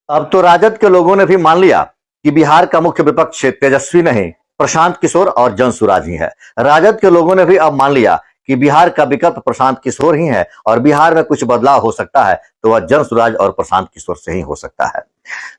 अब तो राजद के लोगों ने भी मान लिया कि बिहार का मुख्य विपक्ष तेजस्वी नहीं, प्रशांत किशोर और जनसुराज ही है। राजद के लोगों ने भी अब मान लिया कि बिहार का विकल्प प्रशांत किशोर ही है और बिहार में कुछ बदलाव हो सकता है तो वह जनसुराज और प्रशांत किशोर से ही हो सकता है।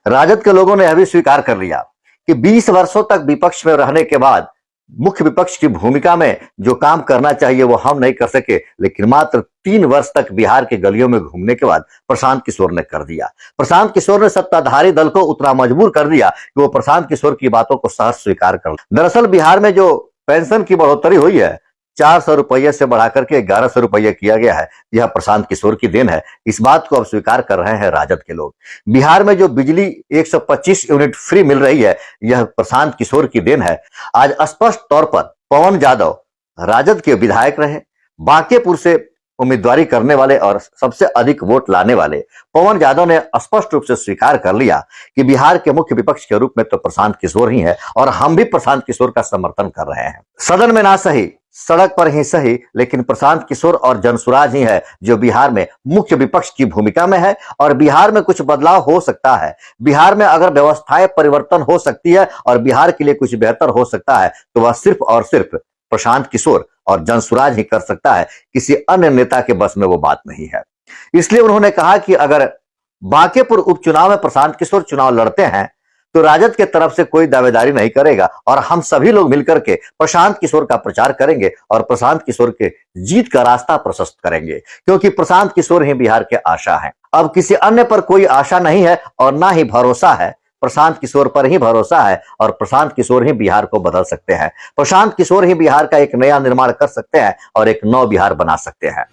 राजद के लोगों ने यह भी स्वीकार कर लिया कि 20 वर्षों तक विपक्ष में रहने के बाद मुख्य विपक्ष की भूमिका में जो काम करना चाहिए वो हम नहीं कर सके, लेकिन मात्र 3 वर्ष तक बिहार के गलियों में घूमने के बाद प्रशांत किशोर ने कर दिया। प्रशांत किशोर ने सत्ताधारी दल को उतना मजबूर कर दिया कि वो प्रशांत किशोर की बातों को सहज स्वीकार कर लिया। दरअसल बिहार में जो पेंशन की बढ़ोतरी हुई है, 400 रुपये से बढ़ाकर के 1100 रुपये किया गया है, यह प्रशांत किशोर की देन है। इस बात को अब स्वीकार कर रहे हैं राजद के लोग। बिहार में जो बिजली 125 यूनिट फ्री मिल रही है, यह प्रशांत किशोर की देन है। आज स्पष्ट तौर पर पवन यादव राजद के विधायक रहे, बांकेपुर से उम्मीदवारी करने वाले और सबसे अधिक वोट लाने वाले पवन यादव ने स्पष्ट रूप से स्वीकार कर लिया कि बिहार के मुख्य विपक्ष के रूप में तो प्रशांत किशोर ही है और हम भी प्रशांत किशोर का समर्थन कर रहे हैं। सदन में ना सही, सड़क पर ही सही, लेकिन प्रशांत किशोर और जनसुराज ही है जो बिहार में मुख्य विपक्ष की भूमिका में है और बिहार में कुछ बदलाव हो सकता है। बिहार में अगर व्यवस्थाएं परिवर्तन हो सकती है और बिहार के लिए कुछ बेहतर हो सकता है तो वह सिर्फ और सिर्फ प्रशांत किशोर और जनसुराज ही कर सकता है, किसी अन्य नेता के बस में वो बात नहीं है। इसलिए उन्होंने कहा कि अगर बांकेपुर उपचुनाव में प्रशांत किशोर चुनाव लड़ते हैं तो राजद के तरफ से कोई दावेदारी नहीं करेगा और हम सभी लोग मिलकर के प्रशांत किशोर का प्रचार करेंगे और प्रशांत किशोर के जीत का रास्ता प्रशस्त करेंगे, क्योंकि प्रशांत किशोर ही बिहार के आशा हैं। अब किसी अन्य पर कोई आशा नहीं है और ना ही भरोसा है, प्रशांत किशोर पर ही भरोसा है और प्रशांत किशोर ही बिहार को बदल सकते हैं। प्रशांत किशोर ही बिहार का एक नया निर्माण कर सकते हैं और एक नव बिहार बना सकते हैं।